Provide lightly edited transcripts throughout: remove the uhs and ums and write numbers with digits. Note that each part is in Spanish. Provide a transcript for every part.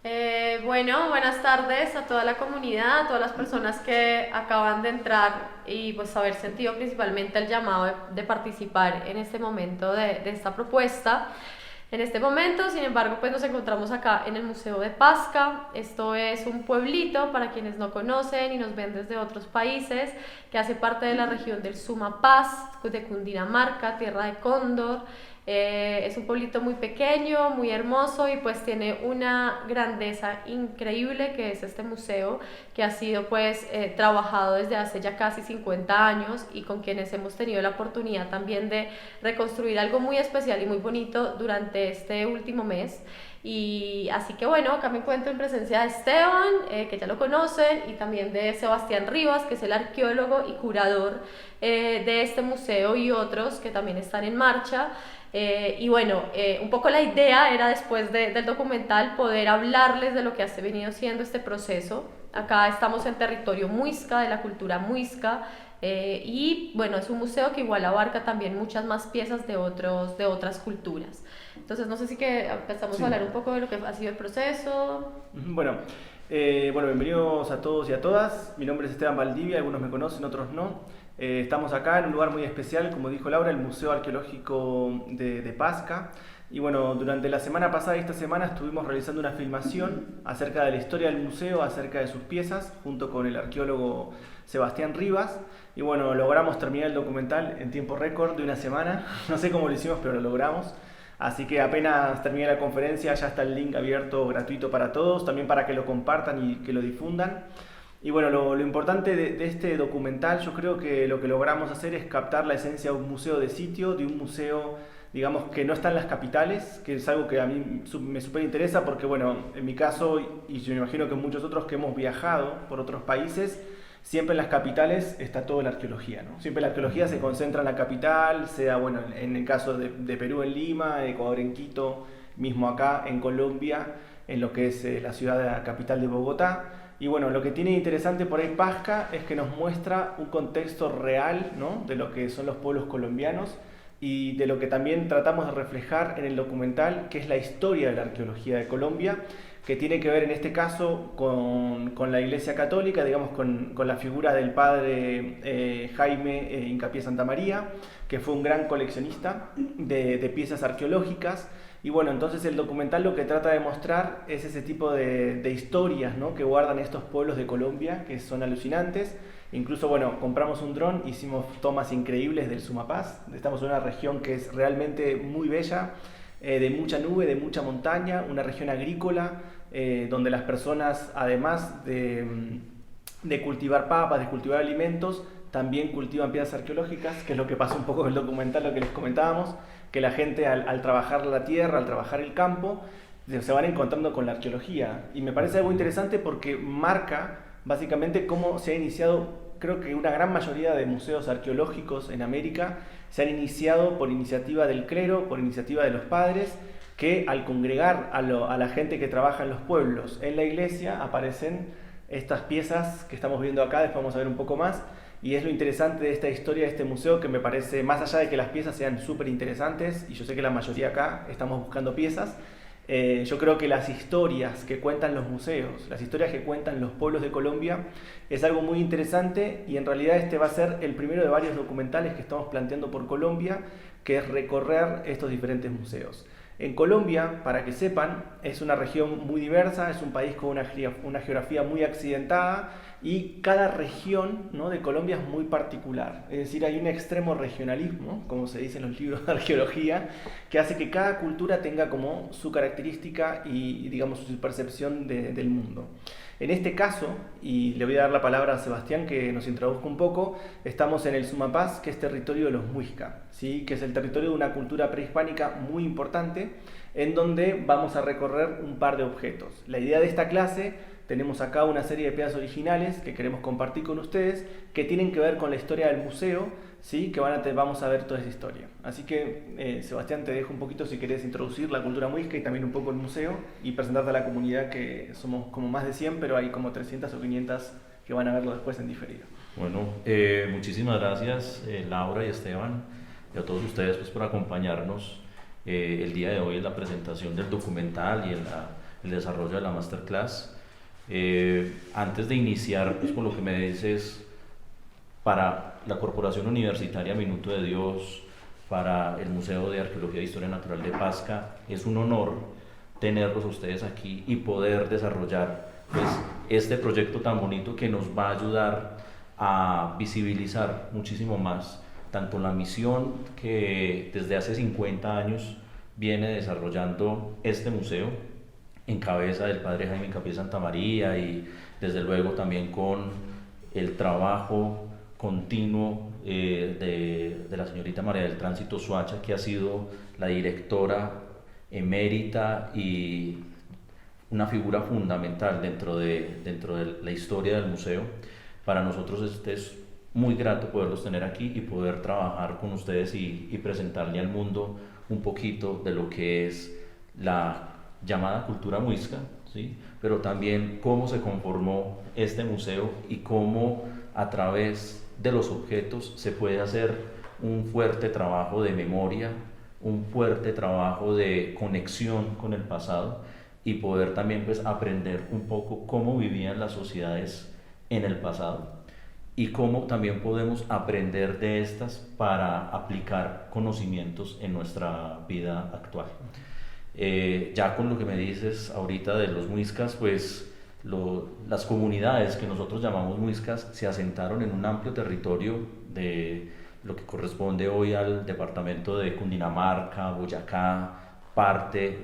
Bueno, buenas tardes a toda la comunidad, a todas las personas que acaban de entrar y pues haber sentido principalmente el llamado de participar en este momento de esta propuesta. En este momento, sin embargo, pues nos encontramos acá en el Museo de Pasca. Esto es un pueblito, para quienes no conocen y nos ven desde otros países, que hace parte de la región del Sumapaz, de Cundinamarca, tierra de cóndor. Es un pueblito muy pequeño, muy hermoso y pues tiene una grandeza increíble que es este museo que ha sido pues trabajado desde hace ya casi 50 años y con quienes hemos tenido la oportunidad también de reconstruir algo muy especial y muy bonito durante este último mes. Y así que bueno, acá me encuentro en presencia de Esteban, que ya lo conocen, y también de Sebastián Rivas, que es el arqueólogo y curador de este museo y otros que también están en marcha. Y bueno, un poco la idea era después del documental poder hablarles de lo que ha venido siendo este proceso. Acá estamos en territorio muisca, de la cultura muisca, y bueno, es un museo que igual abarca también muchas más piezas de otras culturas. Entonces, no sé si que empezamos a Sí. hablar un poco de lo que ha sido el proceso. Bueno, bienvenidos a todos y a todas. Mi nombre es Esteban Valdivia, algunos me conocen, otros no. Estamos acá en un lugar muy especial, como dijo Laura, el Museo Arqueológico de Pasca. Y bueno, durante la semana pasada y esta semana estuvimos realizando una filmación acerca de la historia del museo, acerca de sus piezas, junto con el arqueólogo Sebastián Rivas. Y bueno, logramos terminar el documental en tiempo récord de una semana. No sé cómo lo hicimos, pero lo logramos. Así que apenas termine la conferencia ya está el link abierto gratuito para todos, también para que lo compartan y que lo difundan. Y bueno, lo importante de este documental, yo creo que lo que logramos hacer es captar la esencia de un museo de sitio, de un museo, digamos, que no está en las capitales, que es algo que a mí me súper interesa porque, bueno, en mi caso, y yo me imagino que muchos otros que hemos viajado por otros países, siempre en las capitales está toda la arqueología, ¿no? Siempre la arqueología se concentra en la capital, sea, bueno, en el caso de Perú en Lima, Ecuador en Quito, mismo acá en Colombia, en lo que es la ciudad de la capital de Bogotá. Y bueno, lo que tiene interesante por ahí Pasca es que nos muestra un contexto real, ¿no?, de lo que son los pueblos colombianos y de lo que también tratamos de reflejar en el documental, que es la historia de la arqueología de Colombia, que tiene que ver en este caso con la Iglesia Católica, digamos con la figura del padre Jaime Hincapié Santa María, que fue un gran coleccionista de piezas arqueológicas. Y bueno, entonces el documental lo que trata de mostrar es ese tipo de historias, ¿no?, que guardan estos pueblos de Colombia, que son alucinantes. Incluso, bueno, compramos un dron, hicimos tomas increíbles del Sumapaz. Estamos en una región que es realmente muy bella, de mucha nube, de mucha montaña, una región agrícola, donde las personas, además de cultivar papas, de cultivar alimentos, también cultivan piezas arqueológicas, que es lo que pasa un poco en el documental, lo que les comentábamos, que la gente al trabajar la tierra, al trabajar el campo, se van encontrando con la arqueología. Y me parece algo interesante porque marca básicamente cómo se ha iniciado. Creo que una gran mayoría de museos arqueológicos en América se han iniciado por iniciativa del clero, por iniciativa de los padres, que al congregar a la gente que trabaja en los pueblos en la iglesia aparecen estas piezas que estamos viendo acá. Después vamos a ver un poco más. Y es lo interesante de esta historia, de este museo, que me parece, más allá de que las piezas sean súper interesantes, y yo sé que la mayoría acá estamos buscando piezas, yo creo que las historias que cuentan los museos, las historias que cuentan los pueblos de Colombia, es algo muy interesante. Y en realidad este va a ser el primero de varios documentales que estamos planteando por Colombia, que es recorrer estos diferentes museos. En Colombia, para que sepan, es una región muy diversa, es un país con una geografía muy accidentada, y cada región, ¿no?, de Colombia es muy particular. Es decir, hay un extremo regionalismo, como se dice en los libros de arqueología, que hace que cada cultura tenga como su característica y digamos su percepción del mundo. En este caso, y le voy a dar la palabra a Sebastián que nos introduzca un poco, estamos en el Sumapaz, que es territorio de los Muisca, ¿sí?, que es el territorio de una cultura prehispánica muy importante, en donde vamos a recorrer un par de objetos. La idea de esta clase, tenemos acá una serie de piezas originales que queremos compartir con ustedes, que tienen que ver con la historia del museo, ¿sí?, que vamos a ver toda esa historia. Así que, Sebastián, te dejo un poquito si querés introducir la cultura muisca y también un poco el museo, y presentarte a la comunidad, que somos como más de 100, pero hay como 300 o 500 que van a verlo después en diferido. Bueno, muchísimas gracias, Laura y Esteban, y a todos ustedes pues por acompañarnos el día de hoy en la presentación del documental y el desarrollo de la masterclass. Antes de iniciar pues, con lo que me dices, para la Corporación Universitaria Minuto de Dios, para el Museo de Arqueología e Historia Natural de Pasca, es un honor tenerlos a ustedes aquí y poder desarrollar pues, este proyecto tan bonito que nos va a ayudar a visibilizar muchísimo más tanto la misión que desde hace 50 años viene desarrollando este museo en cabeza del padre Jaime Capié Santamaría y desde luego también con el trabajo continuo de la señorita María del Tránsito Suacha, que ha sido la directora emérita y una figura fundamental dentro de la historia del museo. Para nosotros es muy grato poderlos tener aquí y poder trabajar con ustedes y presentarle al mundo un poquito de lo que es la llamada cultura muisca, ¿sí? Pero también cómo se conformó este museo y cómo a través de los objetos se puede hacer un fuerte trabajo de memoria, un fuerte trabajo de conexión con el pasado y poder también pues aprender un poco cómo vivían las sociedades en el pasado y cómo también podemos aprender de estas para aplicar conocimientos en nuestra vida actual. Ya con lo que me dices ahorita de los muiscas, pues las comunidades que nosotros llamamos muiscas se asentaron en un amplio territorio de lo que corresponde hoy al departamento de Cundinamarca, Boyacá, parte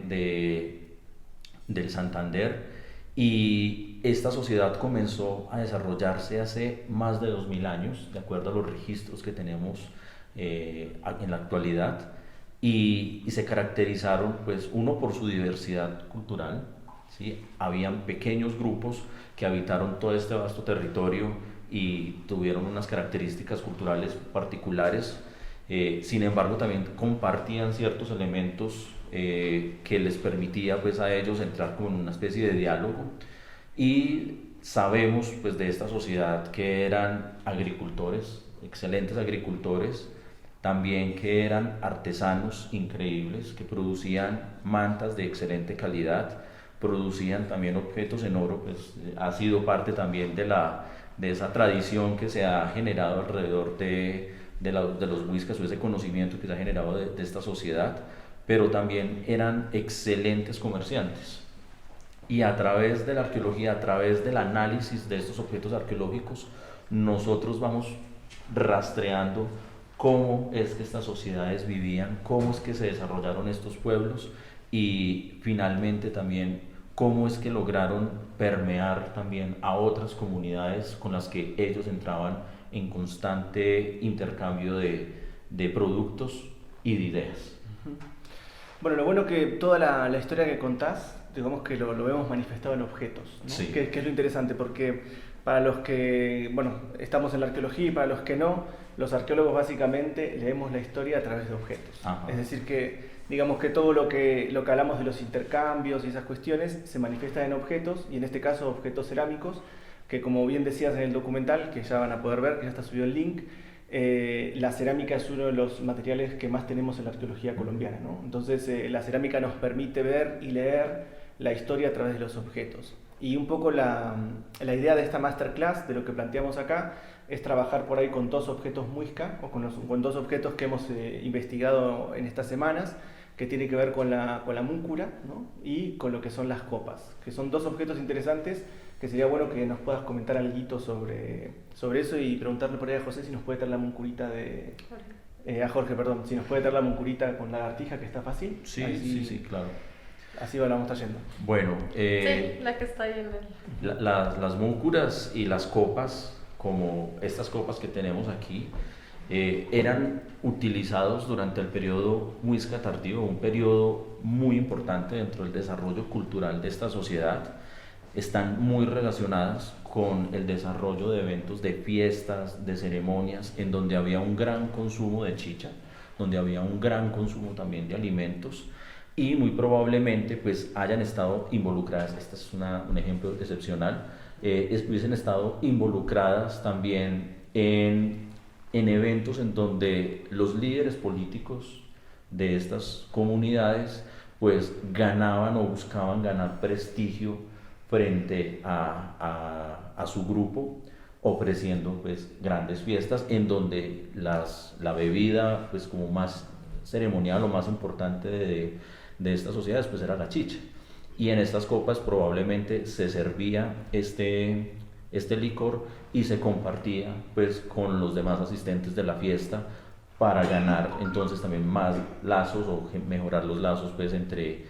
del Santander, y esta sociedad comenzó a desarrollarse hace más de 2000 años, de acuerdo a los registros que tenemos en la actualidad, y se caracterizaron, pues, uno por su diversidad cultural, ¿sí? Habían pequeños grupos que habitaron todo este vasto territorio y tuvieron unas características culturales particulares, sin embargo también compartían ciertos elementos que les permitía pues a ellos entrar como en una especie de diálogo, y sabemos pues de esta sociedad que eran agricultores, excelentes agricultores, también que eran artesanos increíbles, que producían mantas de excelente calidad, producían también objetos en oro, pues ha sido parte también de esa tradición que se ha generado alrededor de los muiscas, o ese conocimiento que se ha generado de esta sociedad, pero también eran excelentes comerciantes. Y a través de la arqueología, a través del análisis de estos objetos arqueológicos, nosotros vamos rastreando cómo es que estas sociedades vivían, cómo es que se desarrollaron estos pueblos y finalmente también cómo es que lograron permear también a otras comunidades con las que ellos entraban en constante intercambio de productos y de ideas. Bueno, lo bueno que toda la historia que contás, digamos que lo vemos manifestado en objetos, ¿no? Sí. Que es lo interesante, porque para los que, bueno, estamos en la arqueología y para los que no, los arqueólogos básicamente leemos la historia a través de objetos. Ajá. Es decir que, digamos que todo lo que hablamos de los intercambios y esas cuestiones se manifiesta en objetos, y en este caso objetos cerámicos, que como bien decías en el documental, que ya van a poder ver, que ya está subido el link, la cerámica es uno de los materiales que más tenemos en la arqueología colombiana, ¿no? Entonces la cerámica nos permite ver y leer la historia a través de los objetos. Y un poco la idea de esta masterclass, de lo que planteamos acá, es trabajar por ahí con dos objetos muisca, o con dos objetos que hemos investigado en estas semanas, que tiene que ver con la múncula, ¿no? Y con lo que son las copas, que son dos objetos interesantes que sería bueno que nos puedas comentar algo sobre eso y preguntarle por ahí a José si nos puede traer la muncurita a Jorge, perdón, si nos puede traer la muncurita con lagartija, que está fácil. Sí, sí, claro. Así la vamos trayendo. Bueno, sí, la que está ahí en el... las múncuras y las copas, como estas copas que tenemos aquí, eran utilizados durante el periodo muisca tardío, un periodo muy importante dentro del desarrollo cultural de esta sociedad. Están muy relacionadas con el desarrollo de eventos, de fiestas, de ceremonias, en donde había un gran consumo de chicha, donde había un gran consumo también de alimentos, y muy probablemente pues hayan estado involucradas, este es un ejemplo excepcional, hubiesen estado involucradas también en eventos en donde los líderes políticos de estas comunidades pues ganaban o buscaban ganar prestigio frente a su grupo, ofreciendo pues grandes fiestas en donde la bebida pues como más ceremonial o más importante de estas sociedades pues era la chicha, y en estas copas probablemente se servía este licor y se compartía pues con los demás asistentes de la fiesta para ganar entonces también más lazos o mejorar los lazos pues entre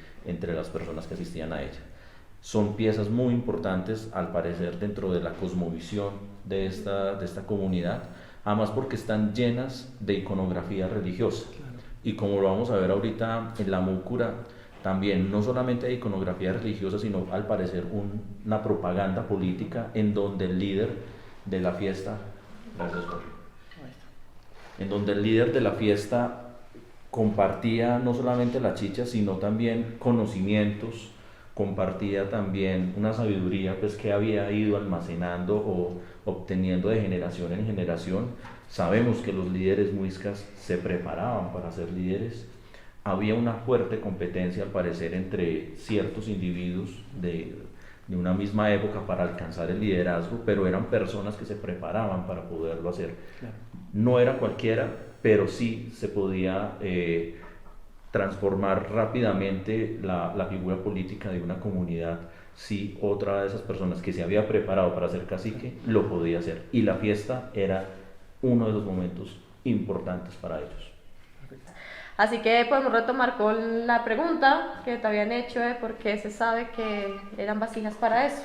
las personas que asistían a ella. Son piezas muy importantes al parecer dentro de la cosmovisión de esta comunidad, además porque están llenas de iconografía religiosa. Y como lo vamos a ver ahorita en la múcura, también no solamente hay iconografía religiosa, sino al parecer una propaganda política en donde el líder de la fiesta, gracias Jorge, en donde el líder de la fiesta compartía no solamente la chicha, sino también conocimientos, compartía también una sabiduría pues, que había ido almacenando o obteniendo de generación en generación. Sabemos que los líderes muiscas se preparaban para ser líderes. Había una fuerte competencia al parecer entre ciertos individuos de una misma época para alcanzar el liderazgo, pero eran personas que se preparaban para poderlo hacer. Claro. No era cualquiera, pero sí se podía transformar rápidamente la figura política de una comunidad si otra de esas personas que se había preparado para ser cacique lo podía hacer, y la fiesta era uno de los momentos importantes para ellos. Así que podemos retomar con la pregunta que te habían hecho de por qué se sabe que eran vasijas para eso.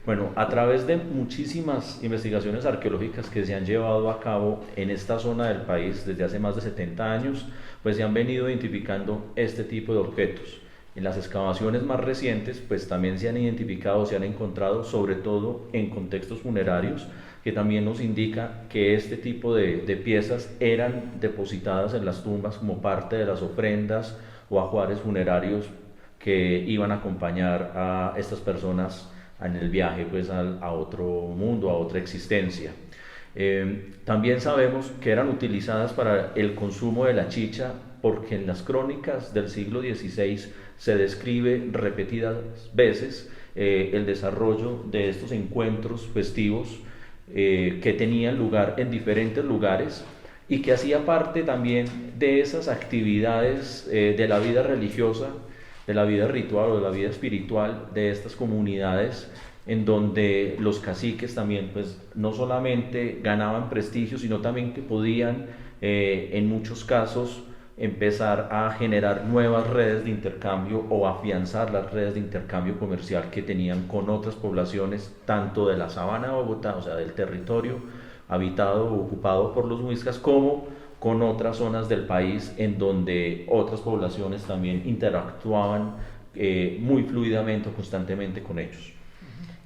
Bueno, a través de muchísimas investigaciones arqueológicas que se han llevado a cabo en esta zona del país desde hace más de 70 años, pues se han venido identificando este tipo de objetos. En las excavaciones más recientes, pues también se han identificado, se han encontrado, sobre todo en contextos funerarios, que también nos indica que este tipo de piezas eran depositadas en las tumbas como parte de las ofrendas o ajuares funerarios que iban a acompañar a estas personas en el viaje pues a otro mundo, a otra existencia. También sabemos que eran utilizadas para el consumo de la chicha, porque en las crónicas del siglo XVI se describe repetidas veces el desarrollo de estos encuentros festivos que tenían lugar en diferentes lugares y que hacía parte también de esas actividades de la vida religiosa, de la vida ritual o de la vida espiritual de estas comunidades, en donde los caciques también pues no solamente ganaban prestigio, sino también que podían en muchos casos empezar a generar nuevas redes de intercambio o afianzar las redes de intercambio comercial que tenían con otras poblaciones, tanto de la sabana de Bogotá, o sea, del territorio habitado o ocupado por los muiscas, como con otras zonas del país en donde otras poblaciones también interactuaban muy fluidamente o constantemente con ellos.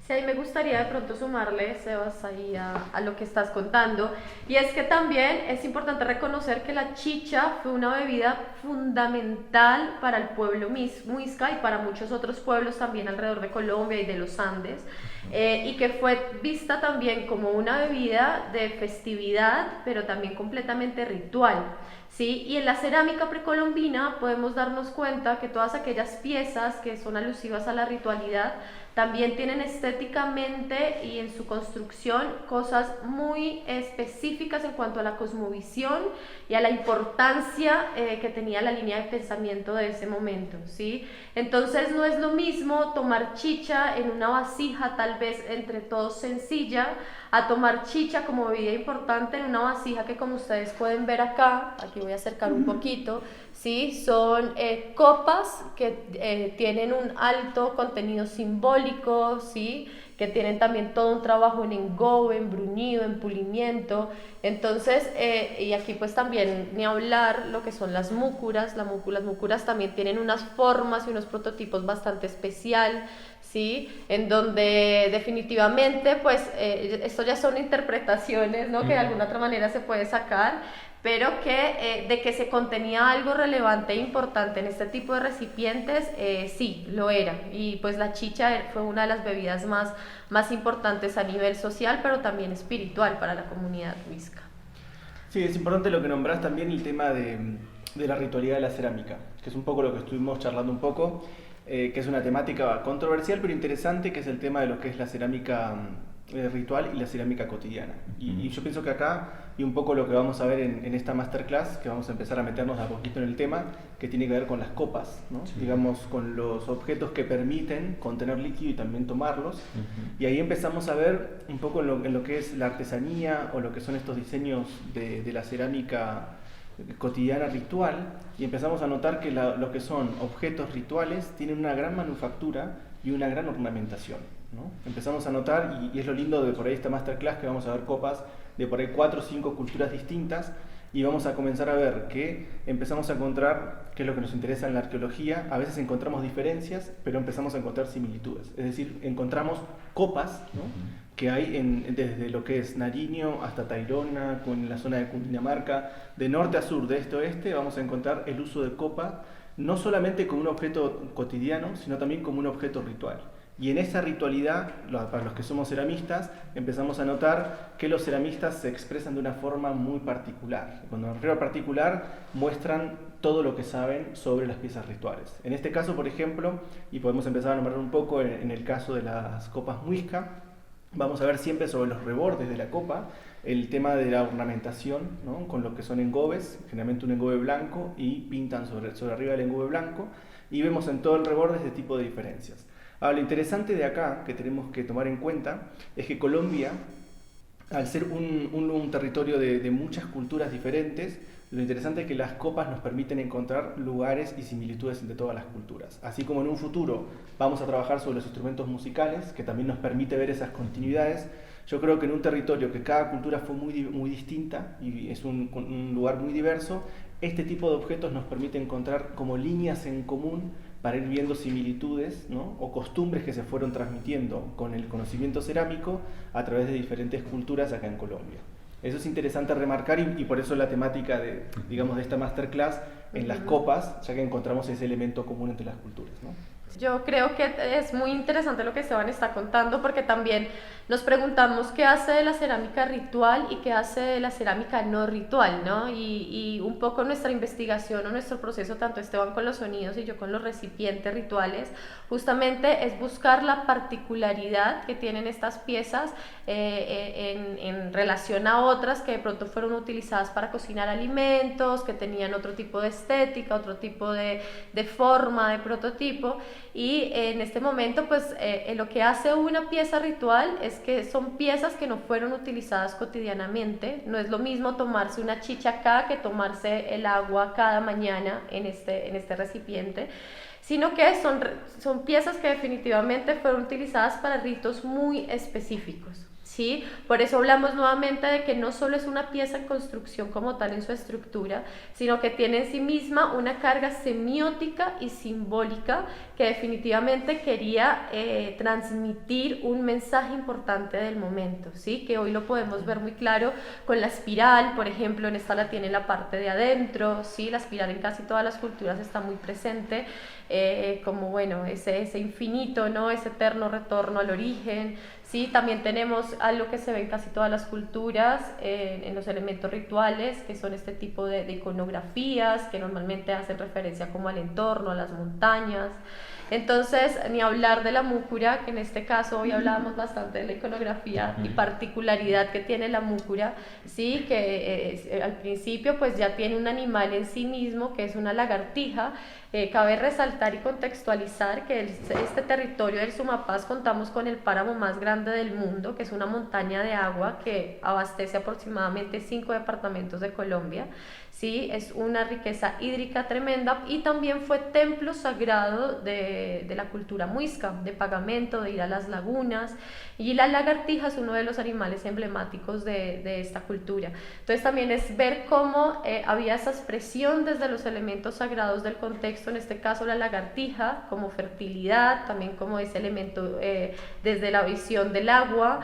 Sí, ahí me gustaría de pronto sumarle, Sebas, ahí a lo que estás contando, y es que también es importante reconocer que la chicha fue una bebida fundamental para el pueblo muisca y para muchos otros pueblos también alrededor de Colombia y de los Andes, y que fue vista también como una bebida de festividad, pero también completamente ritual. ¿Sí? Y en la cerámica precolombina podemos darnos cuenta que todas aquellas piezas que son alusivas a la ritualidad también tienen estéticamente y en su construcción cosas muy específicas en cuanto a la cosmovisión y a la importancia que tenía la línea de pensamiento de ese momento, ¿sí? Entonces no es lo mismo tomar chicha en una vasija tal vez entre todos sencilla, a tomar chicha como bebida importante en una vasija que, como ustedes pueden ver acá, aquí voy a acercar un poquito, ¿sí? Son copas que tienen un alto contenido simbólico, ¿sí? Que tienen también todo un trabajo en engobe, en bruñido, en pulimiento. Entonces, y aquí pues también ni hablar lo que son las múcuras. Las múcuras también tienen unas formas y unos prototipos bastante especial, ¿sí? En donde definitivamente pues esto ya son interpretaciones, ¿no? Que de alguna otra manera se puede sacar, pero que de que se contenía algo relevante e importante en este tipo de recipientes, sí, lo era. Y pues la chicha fue una de las bebidas más importantes a nivel social, pero también espiritual para la comunidad muisca. Sí, es importante lo que nombrás también, el tema de la ritualidad de la cerámica. que es un poco lo que estuvimos charlando un poco, que es una temática controversial pero interesante, que es el tema de lo que es la cerámica ritual y la cerámica cotidiana. Y yo pienso que acá, y un poco lo que vamos a ver en esta masterclass, que vamos a empezar a meternos a poquito en el tema, que tiene que ver con las copas, ¿no? Sí. Digamos, con los objetos que permiten contener líquido y también tomarlos. Y ahí empezamos a ver un poco en lo que es la artesanía o lo que son estos diseños de la cerámica cotidiana ritual, y empezamos a notar que lo que son objetos rituales tienen una gran manufactura y una gran ornamentación, ¿no? Empezamos a notar, y es lo lindo de por ahí esta masterclass, que vamos a ver copas de por ahí 4 o 5 culturas distintas, y vamos a comenzar a ver que empezamos a encontrar, que es lo que nos interesa en la arqueología, a veces encontramos diferencias, pero empezamos a encontrar similitudes. Es decir, encontramos copas, ¿no? Que hay desde lo que es Nariño hasta Tayrona, en la zona de Cundinamarca, de norte a sur, de este a oeste, vamos a encontrar el uso de copa, no solamente como un objeto cotidiano, sino también como un objeto ritual. Y en esa ritualidad, para los que somos ceramistas, empezamos a notar que los ceramistas se expresan de una forma muy particular. Cuando me refiero a particular, muestran todo lo que saben sobre las piezas rituales. En este caso, por ejemplo, y podemos empezar a nombrar un poco en el caso de las copas muisca, vamos a ver siempre sobre los rebordes de la copa el tema de la ornamentación, ¿no? Con lo que son engobes, generalmente un engobe blanco, y pintan sobre arriba del engobe blanco, y vemos en todo el reborde este tipo de diferencias. Ahora, lo interesante de acá, que tenemos que tomar en cuenta, es que Colombia, al ser un territorio de muchas culturas diferentes, lo interesante es que las copas nos permiten encontrar lugares y similitudes entre todas las culturas. Así como en un futuro vamos a trabajar sobre los instrumentos musicales, que también nos permite ver esas continuidades, yo creo que en un territorio que cada cultura fue muy distinta y es un lugar muy diverso, este tipo de objetos nos permite encontrar como líneas en común para ir viendo similitudes, ¿no? O costumbres que se fueron transmitiendo con el conocimiento cerámico a través de diferentes culturas acá en Colombia. Eso es interesante remarcar, y por eso la temática de esta masterclass en las copas, ya que encontramos ese elemento común entre las culturas, ¿no? Yo creo que es muy interesante lo que Esteban está contando, porque también nos preguntamos qué hace de la cerámica ritual y qué hace de la cerámica no ritual, ¿no? Y un poco nuestra investigación o nuestro proceso, tanto Esteban con los sonidos y yo con los recipientes rituales, justamente es buscar la particularidad que tienen estas piezas en relación a otras que de pronto fueron utilizadas para cocinar alimentos, que tenían otro tipo de estética, otro tipo de forma, de prototipo. Y en este momento, pues lo que hace una pieza ritual es que son piezas que no fueron utilizadas cotidianamente. No es lo mismo tomarse una chicha acá que tomarse el agua cada mañana en este recipiente, sino que son piezas que definitivamente fueron utilizadas para ritos muy específicos. ¿Sí? Por eso hablamos nuevamente de que no solo es una pieza en construcción como tal en su estructura, sino que tiene en sí misma una carga semiótica y simbólica que definitivamente quería transmitir un mensaje importante del momento, ¿sí? Que hoy lo podemos ver muy claro con la espiral, por ejemplo, en esta la tiene en la parte de adentro, ¿sí? La espiral en casi todas las culturas está muy presente, como bueno, ese infinito, ¿no? Ese eterno retorno al origen. Sí, también tenemos algo que se ve en casi todas las culturas, en los elementos rituales, que son este tipo de iconografías que normalmente hacen referencia como al entorno, a las montañas. Entonces, ni hablar de la múcura, que en este caso hoy hablábamos bastante de la iconografía y particularidad que tiene la múcura, sí, que al principio pues ya tiene un animal en sí mismo, que es una lagartija. Cabe resaltar y contextualizar que este territorio del Sumapaz contamos con el páramo más grande del mundo, que es una montaña de agua que abastece aproximadamente 5 departamentos de Colombia. Sí, es una riqueza hídrica tremenda, y también fue templo sagrado de la cultura muisca, de pagamento, de ir a las lagunas, y la lagartija es uno de los animales emblemáticos de esta cultura. Entonces también es ver cómo había esa expresión desde los elementos sagrados del contexto, en este caso la lagartija como fertilidad, también como ese elemento desde la visión del agua,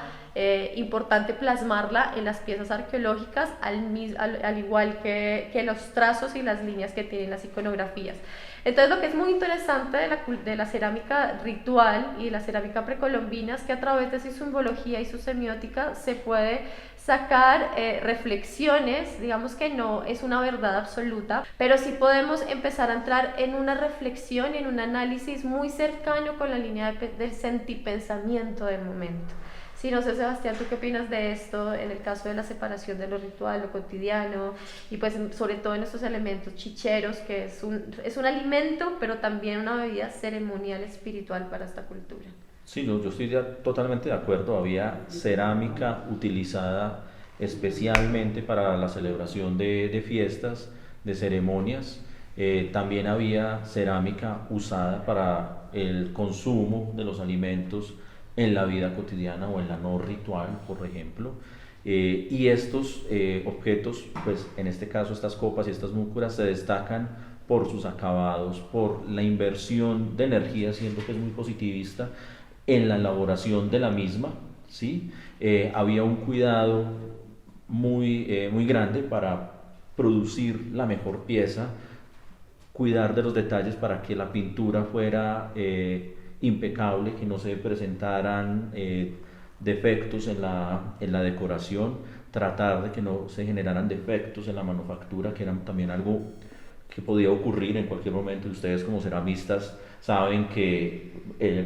importante plasmarla en las piezas arqueológicas, al igual que los trazos y las líneas que tienen las iconografías. Entonces, lo que es muy interesante de la cerámica ritual y la cerámica precolombina es que a través de su simbología y su semiótica se puede sacar reflexiones. Digamos que no es una verdad absoluta, pero sí podemos empezar a entrar en una reflexión, en un análisis muy cercano con la línea del sentipensamiento del momento. Sí, no sé, Sebastián, ¿tú qué opinas de esto en el caso de la separación de lo ritual, lo cotidiano, y pues sobre todo en estos elementos chicheros, que es un alimento, pero también una bebida ceremonial espiritual para esta cultura? Sí, no, yo estoy totalmente de acuerdo. Había cerámica utilizada especialmente para la celebración de fiestas, de ceremonias. También había cerámica usada para el consumo de los alimentos en la vida cotidiana o en la no ritual, por ejemplo. Y estos objetos, pues en este caso estas copas y estas múcuras, se destacan por sus acabados, por la inversión de energía, siendo que es muy positivista en la elaboración de la misma, ¿sí? Había un cuidado muy grande para producir la mejor pieza, cuidar de los detalles para que la pintura fuera impecable, que no se presentaran defectos en la decoración, tratar de que no se generaran defectos en la manufactura, que era también algo que podía ocurrir en cualquier momento. Y ustedes como ceramistas saben que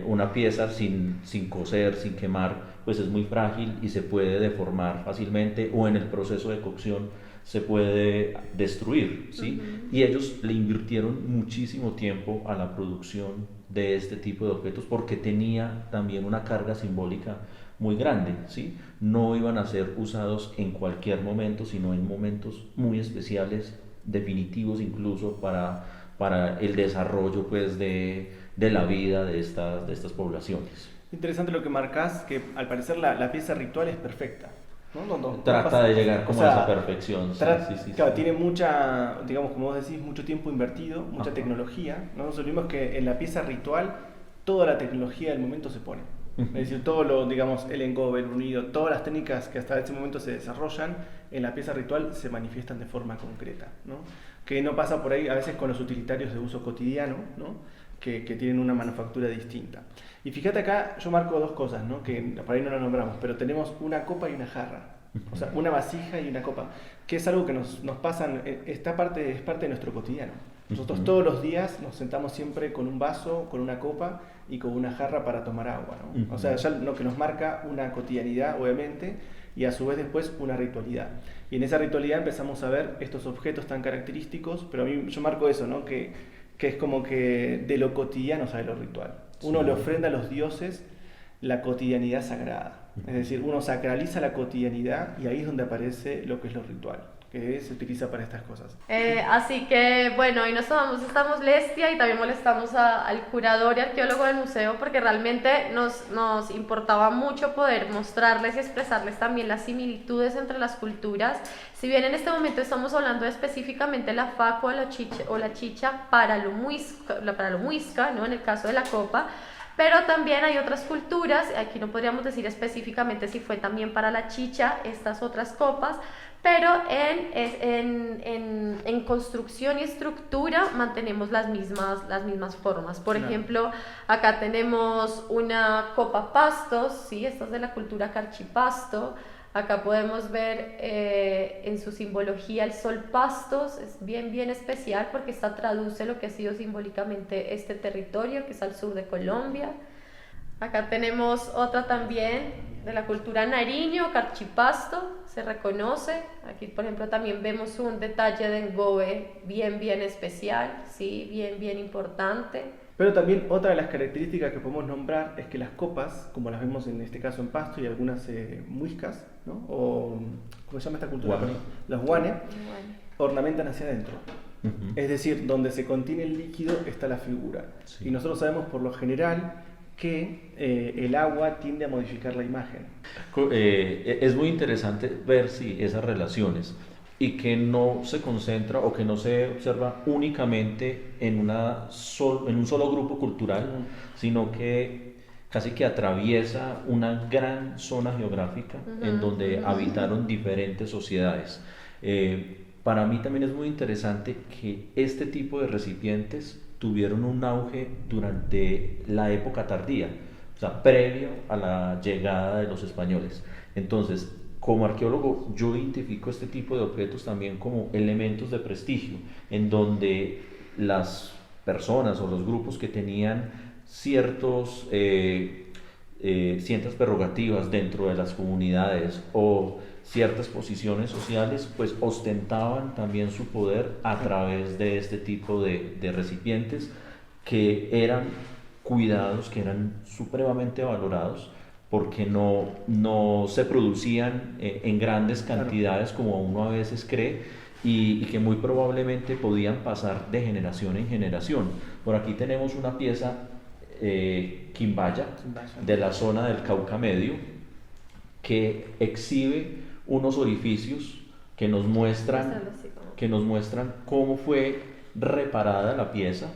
una pieza sin coser, sin quemar, pues es muy frágil y se puede deformar fácilmente, o en el proceso de cocción se puede destruir, ¿sí? Y ellos le invirtieron muchísimo tiempo a la producción de este tipo de objetos porque tenía también una carga simbólica muy grande, ¿sí? No iban a ser usados en cualquier momento, sino en momentos muy especiales, definitivos incluso para el desarrollo, pues, de la vida de estas poblaciones. Interesante lo que marcás, que al parecer la pieza ritual es perfecta, ¿no? Trata de llegar como a esa perfección. Claro, tiene mucha, digamos, como vos decís, mucho tiempo invertido, mucha tecnología. No nos olvidemos que en la pieza ritual toda la tecnología del momento se pone. Es decir, todo lo, digamos, el engobe, el unido, todas las técnicas que hasta ese momento se desarrollan en la pieza ritual se manifiestan de forma concreta, ¿no? Que no pasa por ahí a veces con los utilitarios de uso cotidiano, ¿no? Que tienen una manufactura distinta. Y fíjate acá, yo marco dos cosas, ¿no? Que por ahí no las nombramos, pero tenemos una copa y una jarra. O sea, una vasija y una copa, que es algo que nos pasa, es parte de nuestro cotidiano. Nosotros todos los días nos sentamos siempre con un vaso, con una copa y con una jarra para tomar agua, ¿no? O sea, ya lo que nos marca una cotidianidad, obviamente, y a su vez después una ritualidad. Y en esa ritualidad empezamos a ver estos objetos tan característicos, pero a mí yo marco eso, ¿no? Que es como que de lo cotidiano sale lo ritual. Uno le ofrenda a los dioses la cotidianidad sagrada. Es decir, uno sacraliza la cotidianidad y ahí es donde aparece lo que es lo ritual, que se utiliza para estas cosas. Así que bueno, hoy estamos Lestia y también molestamos al curador y arqueólogo del museo porque realmente nos importaba mucho poder mostrarles y expresarles también las similitudes entre las culturas. Si bien en este momento estamos hablando específicamente la facua o la chicha para lo muisca, ¿no? En el caso de la copa, pero también hay otras culturas, aquí no podríamos decir específicamente si fue también para la chicha estas otras copas, pero en construcción y estructura mantenemos las mismas formas. Por ejemplo, acá tenemos una copa pastos, ¿sí? Esta es de la cultura carchipasto. Acá podemos ver en su simbología el sol pastos, es bien especial porque esta traduce lo que ha sido simbólicamente este territorio, que es al sur de Colombia. Acá tenemos otra también de la cultura nariño, carchipasto, se reconoce. Aquí, por ejemplo, también vemos un detalle de engobe bien especial, ¿sí? bien importante. Pero también otra de las características que podemos nombrar es que las copas, como las vemos en este caso en Pasto y algunas muiscas, ¿no? O ¿cómo se llama esta cultura? Guane. Los guane, ornamentan hacia adentro. Es decir, donde se contiene el líquido está la figura. Sí. Y nosotros sabemos por lo general que el agua tiende a modificar la imagen. Es muy interesante ver esas relaciones y que no se concentra o que no se observa únicamente en un solo grupo cultural, sino que casi que atraviesa una gran zona geográfica en donde habitaron diferentes sociedades. Para mí también es muy interesante que este tipo de recipientes tuvieron un auge durante la época tardía, o sea, previo a la llegada de los españoles. Entonces, como arqueólogo, yo identifico este tipo de objetos también como elementos de prestigio, en donde las personas o los grupos que tenían ciertas prerrogativas dentro de las comunidades o ciertas posiciones sociales, pues ostentaban también su poder a través de este tipo de recipientes que eran cuidados, que eran supremamente valorados, porque no se producían en grandes cantidades como uno a veces cree, y que muy probablemente podían pasar de generación en generación. Por aquí tenemos una pieza quimbaya de la zona del Cauca Medio que exhibe unos orificios que nos muestran cómo fue reparada la pieza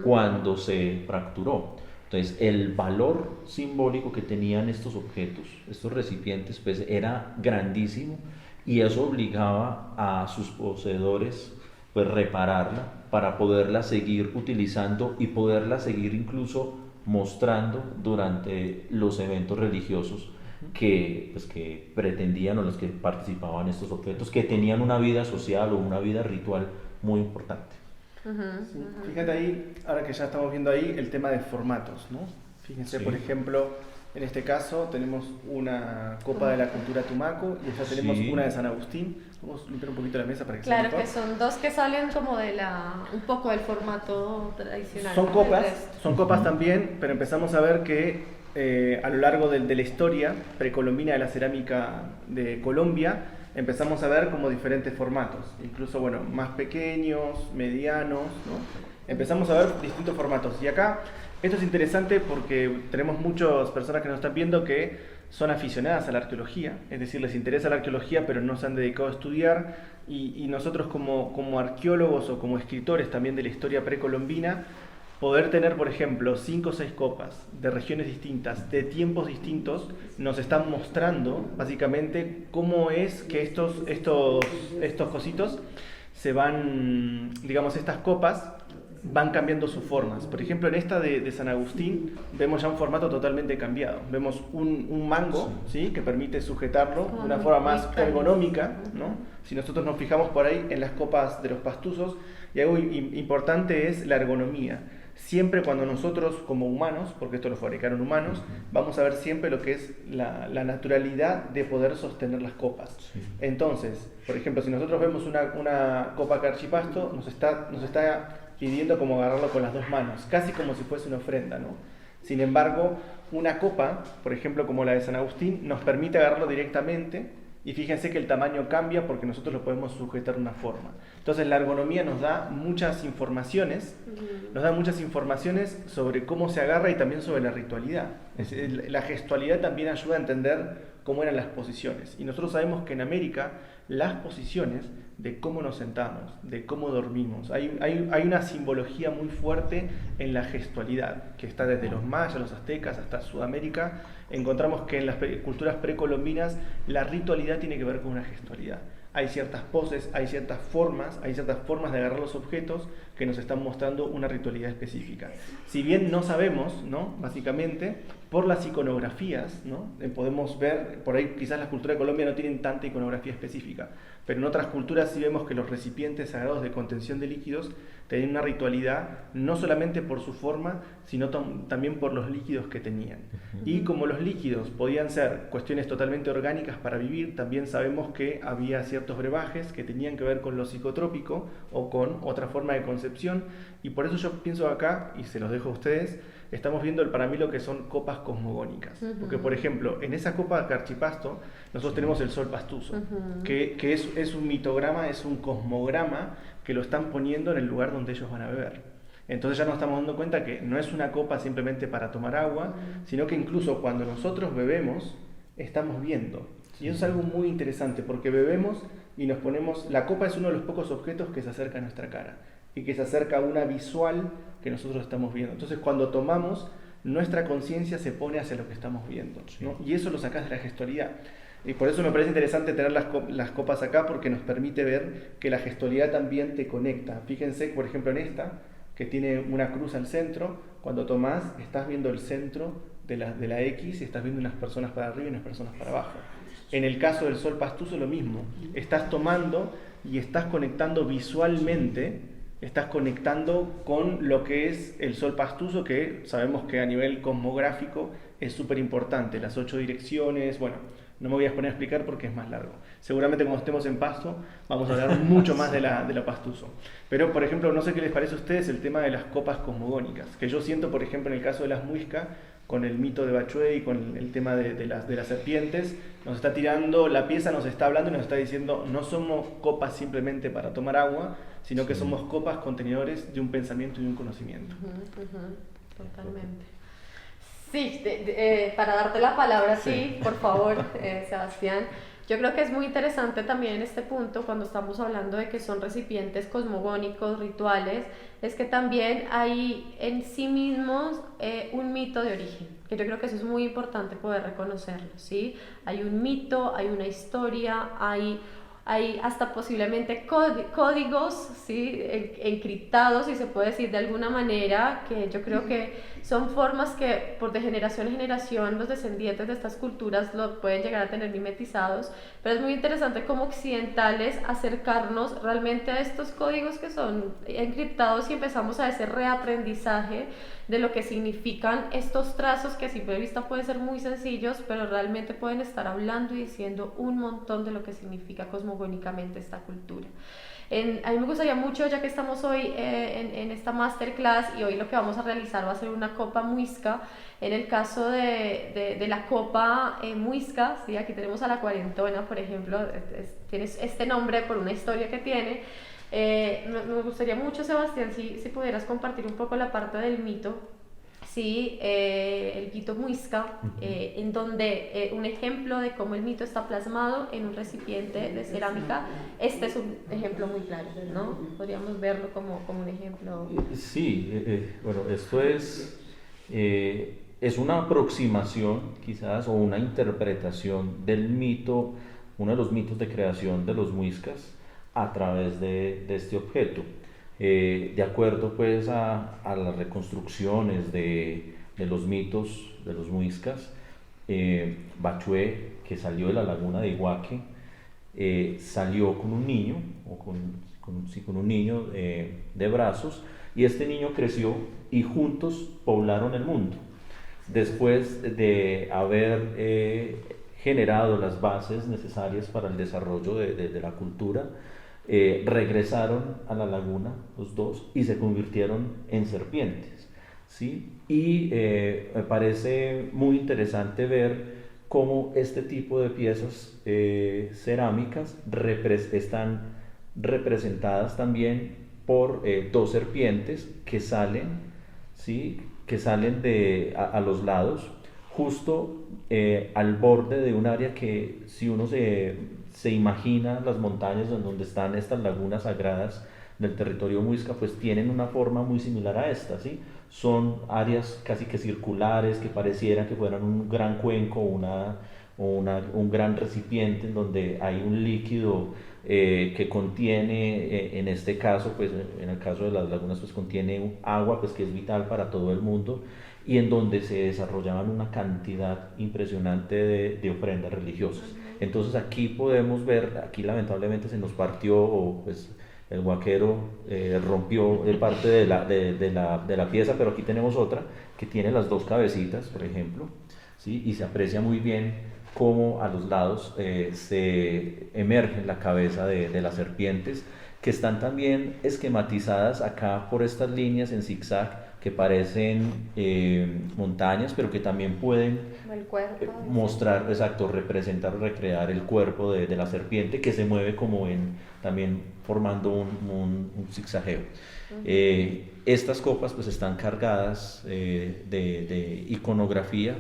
cuando se fracturó. Entonces, el valor simbólico que tenían estos objetos, estos recipientes, pues era grandísimo, y eso obligaba a sus poseedores pues repararla para poderla seguir utilizando y poderla seguir incluso mostrando durante los eventos religiosos que pretendían, o los que participaban estos objetos, que tenían una vida social o una vida ritual muy importante. Sí. Fíjate ahí, ahora que ya estamos viendo ahí el tema de formatos, ¿no? Fíjense, por ejemplo, en este caso tenemos una copa de la cultura Tumaco y ya tenemos una de San Agustín. Vamos a limpiar un poquito la mesa para que claro, se vea. que son dos que salen como un poco del formato tradicional. Son copas también, pero empezamos a ver que a lo largo de la historia precolombina de la cerámica de Colombia, empezamos a ver como diferentes formatos, incluso más pequeños, medianos, ¿no? Empezamos a ver distintos formatos. Y acá esto es interesante porque tenemos muchas personas que nos están viendo que son aficionadas a la arqueología, es decir, les interesa la arqueología pero no se han dedicado a estudiar, y nosotros como arqueólogos o como escritores también de la historia precolombina, poder tener, por ejemplo, 5 o 6 copas de regiones distintas, de tiempos distintos, nos están mostrando básicamente cómo es que estos cositos se van, digamos, estas copas van cambiando sus formas. Por ejemplo, en esta de San Agustín vemos ya un formato totalmente cambiado. Vemos un mango, ¿sí?, que permite sujetarlo de una forma más ergonómica, ¿no? Si nosotros nos fijamos por ahí en las copas de los pastuzos, y algo importante es la ergonomía. Siempre cuando nosotros como humanos, porque esto lo fabricaron humanos, vamos a ver siempre lo que es la naturalidad de poder sostener las copas. Entonces, por ejemplo, si nosotros vemos una copa carchipasto, nos está pidiendo como agarrarlo con las dos manos, casi como si fuese una ofrenda, ¿no? Sin embargo, una copa, por ejemplo como la de San Agustín, nos permite agarrarlo directamente, y fíjense que el tamaño cambia porque nosotros lo podemos sujetar de una forma. Entonces la ergonomía nos da muchas informaciones, sobre cómo se agarra y también sobre la ritualidad. La gestualidad también ayuda a entender cómo eran las posiciones. Y nosotros sabemos que en América las posiciones de cómo nos sentamos, de cómo dormimos, hay una simbología muy fuerte en la gestualidad, que está desde los mayas, los aztecas, hasta Sudamérica. Encontramos que en las culturas precolombinas la ritualidad tiene que ver con una gestualidad. Hay ciertas poses, hay ciertas formas de agarrar los objetos que nos están mostrando una ritualidad específica. Si bien no sabemos, ¿no?, básicamente, por las iconografías, ¿no?, podemos ver, por ahí quizás las culturas de Colombia no tienen tanta iconografía específica, pero en otras culturas sí vemos que los recipientes sagrados de contención de líquidos tenían una ritualidad, no solamente por su forma, sino también por los líquidos que tenían. Y como los líquidos podían ser cuestiones totalmente orgánicas para vivir, también sabemos que había ciertos brebajes que tenían que ver con lo psicotrópico o con otra forma de concepción, y por eso yo pienso acá, y se los dejo a ustedes, estamos viendo para mí lo que son copas cosmogónicas. Porque, por ejemplo, en esa copa de carchipasto nosotros tenemos el sol pastuso, que es un mitograma, es un cosmograma que lo están poniendo en el lugar donde ellos van a beber. Entonces ya nos estamos dando cuenta que no es una copa simplemente para tomar agua, sino que incluso cuando nosotros bebemos, estamos viendo. Y eso es algo muy interesante, porque bebemos y nos ponemos... La copa es uno de los pocos objetos que se acerca a nuestra cara y que se acerca a una visual que nosotros estamos viendo. Entonces cuando tomamos, nuestra conciencia se pone hacia lo que estamos viendo, ¿no? Y eso lo sacás de la gestualidad. Y por eso me parece interesante tener las copas acá, porque nos permite ver que la gestualidad también te conecta. Fíjense, por ejemplo, en esta, que tiene una cruz al centro, cuando tomás, estás viendo el centro de la X y estás viendo unas personas para arriba y unas personas para abajo. En el caso del sol pastuso, lo mismo. Estás tomando y estás conectando visualmente, estás conectando con lo que es el sol pastuso, que sabemos que a nivel cosmográfico es súper importante. Las 8 direcciones, bueno, no me voy a poner a explicar porque es más largo. Seguramente cuando estemos en Pasto vamos a hablar mucho más de lo pastuso. Pero, por ejemplo, no sé qué les parece a ustedes el tema de las copas cosmogónicas, que yo siento, por ejemplo, en el caso de las muiscas, con el mito de Bachué y con el tema de las serpientes, nos está tirando, la pieza nos está hablando y nos está diciendo, no somos copas simplemente para tomar agua, sino que somos copas contenedores de un pensamiento y de un conocimiento. Totalmente. Sí, para darte la palabra, sí, por favor, Sebastián. Yo creo que es muy interesante también en este punto, cuando estamos hablando de que son recipientes cosmogónicos, rituales, es que también hay en sí mismos un mito de origen, que yo creo que eso es muy importante poder reconocerlo, ¿sí? Hay un mito, hay una historia, hay hasta posiblemente códigos, ¿sí? Encriptados, si se puede decir de alguna manera, que yo creo que son formas que por de generación en generación los descendientes de estas culturas lo pueden llegar a tener mimetizados, pero es muy interesante como occidentales acercarnos realmente a estos códigos que son encriptados y empezamos a ese reaprendizaje de lo que significan estos trazos que a simple vista pueden ser muy sencillos, pero realmente pueden estar hablando y diciendo un montón de lo que significa cosmogónicamente esta cultura. A mí me gustaría mucho, ya que estamos hoy en esta masterclass y hoy lo que vamos a realizar va a ser una copa muisca. En el caso de la copa muisca, ¿sí? Aquí tenemos a la cuarentona, por ejemplo, tiene este nombre por una historia que tiene. Me gustaría mucho, Sebastián, si pudieras compartir un poco la parte del mito, ¿sí? El mito muisca, en donde un ejemplo de cómo el mito está plasmado en un recipiente de cerámica. Este es un ejemplo muy claro, ¿no? Podríamos verlo como un ejemplo. Sí, bueno, esto es una aproximación quizás o una interpretación del mito, uno de los mitos de creación de los muiscas a través de este objeto. De acuerdo pues a las reconstrucciones de los mitos de los muiscas, Bachué, que salió de la laguna de Iguaque, salió con un niño, o con un niño de brazos, y este niño creció y juntos poblaron el mundo. Después de haber generado las bases necesarias para el desarrollo de la cultura, regresaron a la laguna los dos y se convirtieron en serpientes, ¿sí? Y me parece muy interesante ver cómo este tipo de piezas cerámicas están representadas también por dos serpientes que salen, ¿sí? Que salen a los lados, justo al borde de un área que, si uno se imagina las montañas en donde están estas lagunas sagradas del territorio muisca, pues tienen una forma muy similar a esta, ¿sí? Son áreas casi que circulares, que parecieran que fueran un gran cuenco un gran recipiente en donde hay un líquido que contiene, en este caso, pues en el caso de las lagunas, pues contiene agua, pues que es vital para todo el mundo, y en donde se desarrollaban una cantidad impresionante de ofrendas religiosas. Entonces aquí podemos ver, aquí lamentablemente se nos partió, o pues el guaquero rompió parte de la pieza, pero aquí tenemos otra que tiene las dos cabecitas, por ejemplo, ¿sí? Y se aprecia muy bien cómo a los lados se emerge la cabeza de las serpientes, que están también esquematizadas acá por estas líneas en zigzag que parecen montañas, pero que también pueden mostrar, exacto, representar, recrear el cuerpo de la serpiente, que se mueve como también formando un zigzagueo. Estas copas pues están cargadas de iconografía,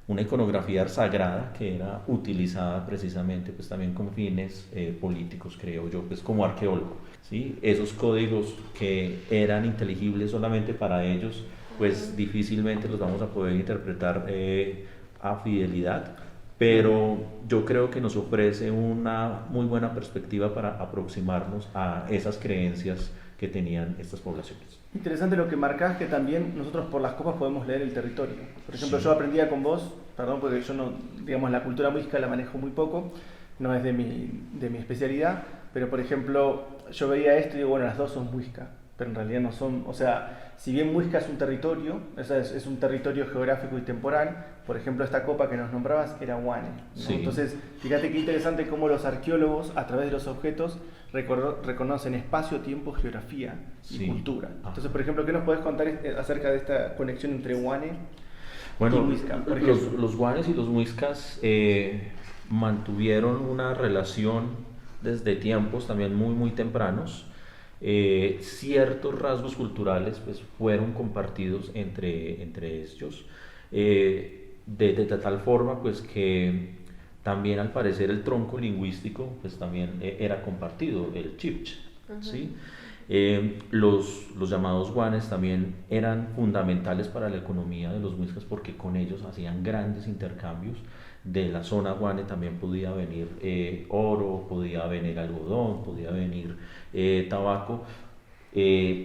una iconografía sagrada que era utilizada precisamente pues también con fines políticos, creo yo, pues como arqueólogo, ¿sí? Esos códigos que eran inteligibles solamente para ellos, pues difícilmente los vamos a poder interpretar a fidelidad, pero yo creo que nos ofrece una muy buena perspectiva para aproximarnos a esas creencias que tenían estas poblaciones. Interesante lo que marcás, que también nosotros por las copas podemos leer el territorio. Por ejemplo, Sí. yo aprendía con vos, perdón porque yo no, digamos, la cultura muisca la manejo muy poco, no es de mi especialidad, pero por ejemplo, yo veía esto y digo, bueno, las dos son muisca, pero en realidad no son, o sea, si bien muisca es un territorio, o sea, es un territorio geográfico y temporal, por ejemplo, esta copa que nos nombrabas era Huane, ¿no? Sí. Entonces, fíjate qué interesante cómo los arqueólogos, a través de los objetos, reconocen espacio, tiempo, geografía y Sí. cultura. Ah. Entonces, por ejemplo, ¿qué nos podés contar acerca de esta conexión entre Huane y Bueno, muisca, por ejemplo? los guanes y los muiscas mantuvieron una relación desde tiempos también muy tempranos. Ciertos rasgos culturales pues, fueron compartidos entre ellos, de tal forma pues, que también al parecer el tronco lingüístico pues, también era compartido, el chibcha, ¿sí? Los llamados guanes también eran fundamentales para la economía de los muiscas porque con ellos hacían grandes intercambios. De la zona guane también podía venir oro, podía venir algodón, podía venir tabaco,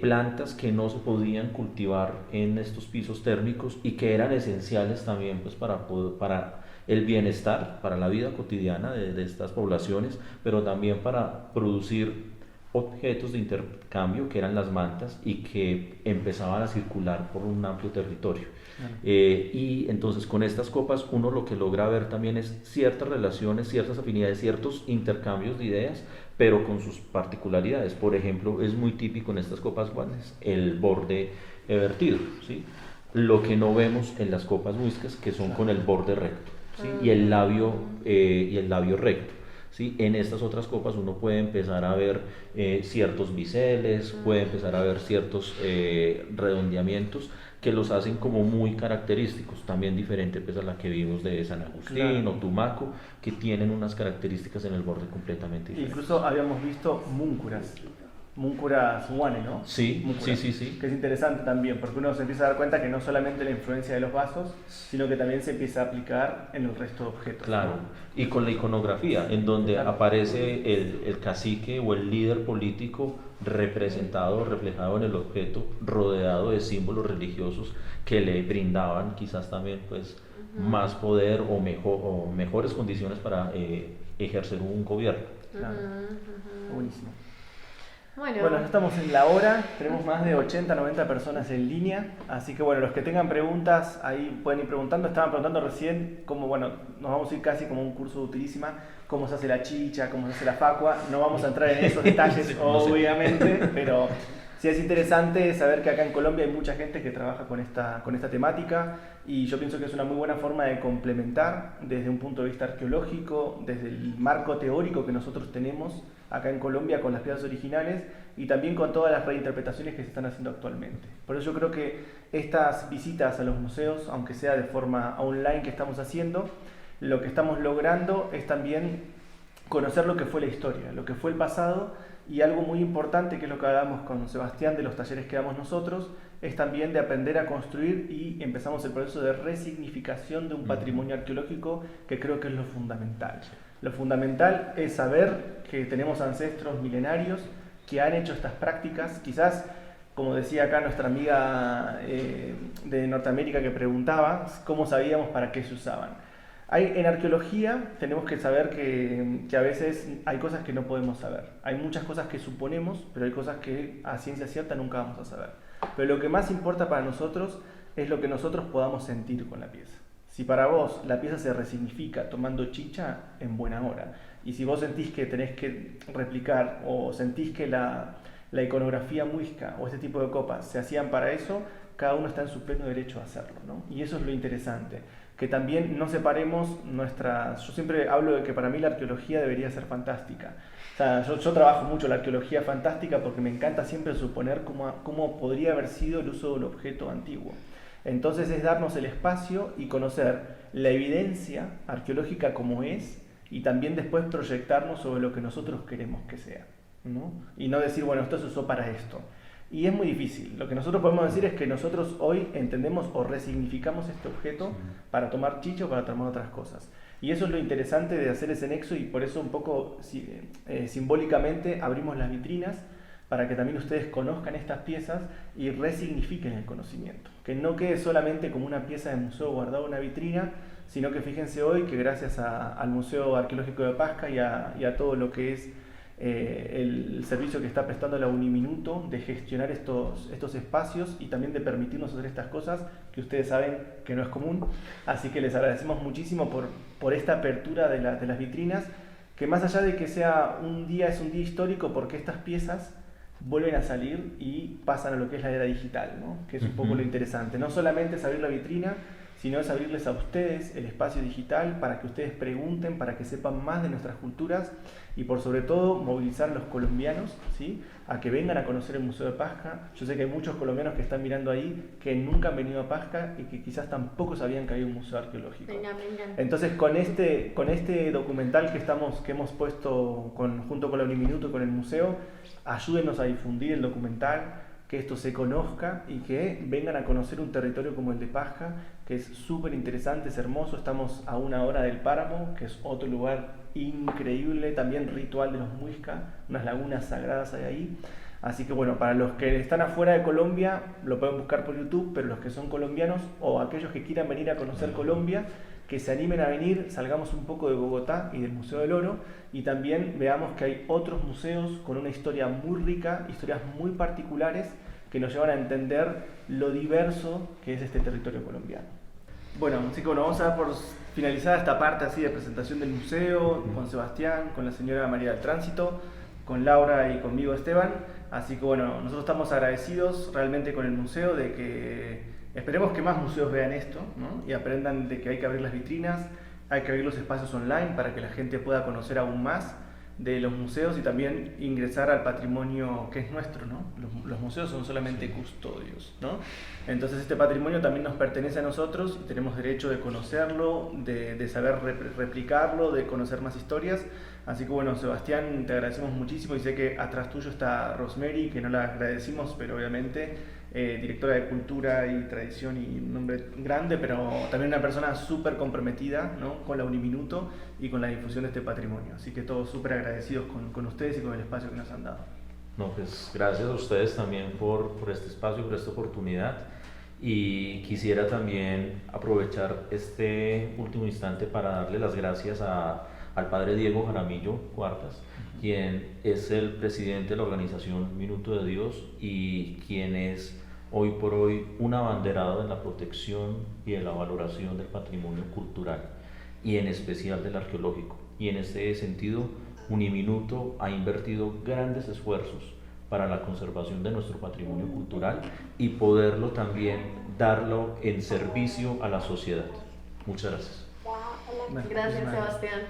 plantas que no se podían cultivar en estos pisos térmicos y que eran esenciales también pues, para el bienestar, para la vida cotidiana de estas poblaciones, pero también para producir objetos de intercambio que eran las mantas y que empezaban a circular por un amplio territorio. Y entonces con estas copas uno lo que logra ver también es ciertas relaciones, ciertas afinidades, ciertos intercambios de ideas, pero con sus particularidades. Por ejemplo, es muy típico en estas copas guanes el borde vertido, ¿sí? Lo que no vemos en las copas muiscas, que son con el borde recto, ¿sí? Y el labio recto. ¿Sí? En estas otras copas uno puede empezar a ver ciertos biseles, puede empezar a ver ciertos redondeamientos que los hacen como muy característicos, también diferente pues, a la que vimos de San Agustín Claro. o Tumaco, que tienen unas características en el borde completamente diferentes. Incluso habíamos visto múncuras Huane, ¿no? Sí, Múncuras, sí. que es interesante también, porque uno se empieza a dar cuenta que no solamente la influencia de los vasos, sino que también se empieza a aplicar en el resto de objetos. Claro, ¿no? y con la iconografía, en donde Claro. aparece el cacique o el líder político representado, reflejado en el objeto, rodeado de símbolos religiosos que le brindaban quizás también pues, más poder o mejores condiciones para ejercer un gobierno. Claro. Buenísimo. Bueno, Bueno, ya estamos en la hora, tenemos más de 80, 90 personas en línea, así que bueno, los que tengan preguntas ahí pueden ir preguntando. Estaban preguntando recién cómo, bueno, nos vamos a ir casi como un curso de utilísima, cómo se hace la chicha, cómo se hace la facua. No vamos a entrar en esos detalles, Sí, no sé. obviamente, pero sí es interesante saber que acá en Colombia hay mucha gente que trabaja con esta temática y yo pienso que es una muy buena forma de complementar desde un punto de vista arqueológico, desde el marco teórico que nosotros tenemos acá en Colombia con las piezas originales y también con todas las reinterpretaciones que se están haciendo actualmente. Por eso yo creo que estas visitas a los museos, aunque sea de forma online que estamos haciendo, lo que estamos logrando es también conocer lo que fue la historia, lo que fue el pasado, y algo muy importante que es lo que hablamos con Sebastián de los talleres que damos nosotros, es también de aprender a construir y empezamos el proceso de resignificación de un patrimonio arqueológico que creo que es lo fundamental. Lo fundamental es saber que tenemos ancestros milenarios que han hecho estas prácticas, quizás, como decía acá nuestra amiga de Norteamérica que preguntaba, cómo sabíamos para qué se usaban. En arqueología tenemos que saber que a veces hay cosas que no podemos saber. Hay muchas cosas que suponemos, pero hay cosas que a ciencia cierta nunca vamos a saber. Pero lo que más importa para nosotros es lo que nosotros podamos sentir con la pieza. Si para vos la pieza se resignifica tomando chicha, en buena hora. Y si vos sentís que tenés que replicar o sentís que la iconografía muisca o este tipo de copas se hacían para eso, cada uno está en su pleno derecho a hacerlo, ¿no? Y eso es lo interesante, que también no separemos nuestras... Yo siempre hablo de que para mí la arqueología debería ser fantástica. O sea, yo trabajo mucho la arqueología fantástica porque me encanta siempre suponer cómo podría haber sido el uso de un objeto antiguo. Entonces es darnos el espacio y conocer la evidencia arqueológica como es y también después proyectarnos sobre lo que nosotros queremos que sea, ¿no? Y no decir, bueno, esto se usó para esto. Y es muy difícil. Lo que nosotros podemos decir es que nosotros hoy entendemos o resignificamos este objeto para tomar chicha o para tomar otras cosas. Y eso es lo interesante de hacer ese nexo, y por eso un poco simbólicamente abrimos las vitrinas para que también ustedes conozcan estas piezas y resignifiquen el conocimiento. Que no quede solamente como una pieza de museo guardada en una vitrina, sino que fíjense hoy que gracias al Museo Arqueológico de Pasca y a todo lo que es el servicio que está prestando la Uniminuto de gestionar estos espacios y también de permitirnos hacer estas cosas que ustedes saben que no es común. Así que les agradecemos muchísimo por esta apertura de las vitrinas, que más allá de que sea un día, es un día histórico porque estas piezas vuelven a salir y pasan a lo que es la era digital, ¿no? Que es un poco lo interesante. No solamente es abrir la vitrina, sino es abrirles a ustedes el espacio digital para que ustedes pregunten, para que sepan más de nuestras culturas y por sobre todo movilizar a los colombianos, ¿sí?, a que vengan a conocer el Museo de Pasca. Yo sé que hay muchos colombianos que están mirando ahí que nunca han venido a Pasca y que quizás tampoco sabían que había un museo arqueológico. Vengan. Entonces con este documental que hemos puesto junto con la Uniminuto y con el museo, ayúdenos a difundir el documental, que esto se conozca y que vengan a conocer un territorio como el de Pasca, que es súper interesante, es hermoso. Estamos a 1 hora del Páramo, que es otro lugar increíble, también ritual de los Muisca, unas lagunas sagradas hay ahí. Así que bueno, para los que están afuera de Colombia, lo pueden buscar por YouTube, pero los que son colombianos o aquellos que quieran venir a conocer Colombia, que se animen a venir, salgamos un poco de Bogotá y del Museo del Oro y también veamos que hay otros museos con una historia muy rica, historias muy particulares que nos llevan a entender lo diverso que es este territorio colombiano. Bueno, así que vamos a dar por finalizada esta parte así de presentación del museo con Sebastián, con la señora María del Tránsito, con Laura y conmigo Esteban. Así que bueno, nosotros estamos agradecidos realmente con el museo de que esperemos que más museos vean esto, ¿no? Y aprendan de que hay que abrir las vitrinas, hay que abrir los espacios online para que la gente pueda conocer aún más de los museos y también ingresar al patrimonio que es nuestro, ¿no? Los museos son solamente custodios, ¿no? Entonces este patrimonio también nos pertenece a nosotros y tenemos derecho de conocerlo, de saber replicarlo, de conocer más historias. Así que bueno, Sebastián, te agradecemos muchísimo y sé que atrás tuyo está Rosemary, que no la agradecimos, pero obviamente directora de Cultura y Tradición y un nombre grande, pero también una persona súper comprometida, ¿no?, con la Uniminuto y con la difusión de este patrimonio. Así que todos súper agradecidos con ustedes y con el espacio que nos han dado. No, pues gracias a ustedes también por este espacio, por esta oportunidad. Y quisiera también aprovechar este último instante para darle las gracias al padre Diego Jaramillo Cuartas, quien es el presidente de la organización Minuto de Dios y quien es hoy por hoy un abanderado en la protección y de la valoración del patrimonio cultural y en especial del arqueológico. Y en este sentido, Uniminuto ha invertido grandes esfuerzos para la conservación de nuestro patrimonio cultural y poderlo también darlo en servicio a la sociedad. Muchas gracias. Gracias, Sebastián.